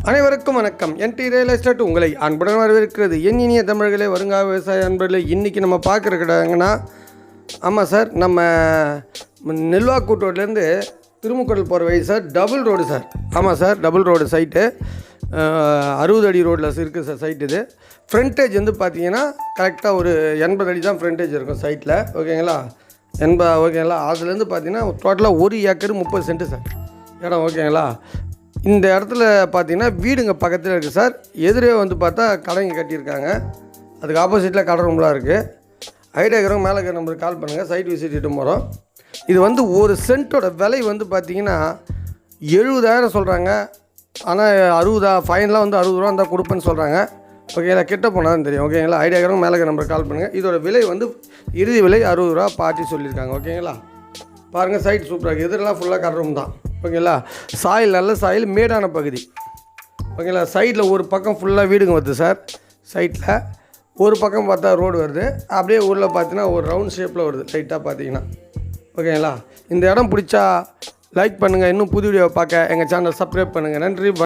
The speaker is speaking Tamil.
அனைவருக்கும் வணக்கம். என்டி ரியல் எஸ்டேட் உங்களை அன்புடன் வரவேற்கிறது. என் இனிய தமிழர்களே, வருங்கால விவசாய அன்பர்களே, இன்றைக்கி நம்ம பார்க்குற கிடங்கன்னா, ஆமாம் சார், நம்ம நெல்வாக்கூட் ரோட்லேருந்து திருமுக்கடல் போகிற வழி சார், டபுள் ரோடு சார். ஆமாம் சார், டபுள் ரோடு சைட்டு, 60 அடி ரோட்டில் இருக்குது சார் சைட். இது ஃப்ரண்டேஜ் வந்து பார்த்தீங்கன்னா கரெக்டாக ஒரு 80 அடி தான் ஃப்ரண்டேஜ் இருக்கும் சைட்டில். ஓகேங்களா, 80 ஓகேங்களா. அதுலேருந்து பார்த்தீங்கன்னா டோட்டலாக 1 ஏக்கர் 30 சென்ட் சார் இடம். ஓகேங்களா, இந்த இடத்துல பார்த்தீங்கன்னா வீடுங்க பக்கத்தில் இருக்குது சார். எதிரே வந்து பார்த்தா கடைங்க கட்டியிருக்காங்க. அதுக்கு ஆப்போசிட்டில் கடை ரூம்லாம் இருக்குது. ஐடியா இருக்கிறவங்க மேலே இருக்கிற நம்பருக்கு கால் பண்ணுங்கள், சைட் விசிட் இட்டு போகிறோம். இது வந்து ஒரு சென்ட்டோட விலை வந்து பார்த்திங்கன்னா 70,000 சொல்கிறாங்க. ஆனால் 60 ஃபைனலாக வந்து 60 ரூபா இருந்தால் கொடுப்பேன்னு சொல்கிறாங்க. ஓகேங்களா, கிட்ட போனால் தான் தெரியும். ஓகேங்களா, ஐடியா இருக்கிறவங்க மேலே இருக்கிற நம்பருக்கு கால் பண்ணுங்கள். இதோட விலை வந்து இறுதி விலை 60 ரூபா பார்ட்டி சொல்லியிருக்காங்க. ஓகேங்களா, பாருங்கள், சைட் சூப்பராக இருக்குது. எதிரெல்லாம் ஃபுல்லாக கடை ரூம் தான். ஓகேங்களா, சாயில் நல்ல சாயில், மேடான பகுதி. ஓகேங்களா, சைடில் ஒரு பக்கம் ஃபுல்லாக வீடுங்க வருது சார். சைட்டில் ஒரு பக்கம் பார்த்தா ரோடு வருது. அப்படியே ஊரில் பார்த்தீங்கன்னா ஒரு ரவுண்ட் ஷேப்பில் வருது லைட்டாக பார்த்தீங்கன்னா. ஓகேங்களா, இந்த இடம் பிடிச்சா லைக் பண்ணுங்கள். இன்னும் புது வீடியோவை பார்க்க எங்கள் சேனல் சப்ஸ்கிரைப் பண்ணுங்கள். நன்றி.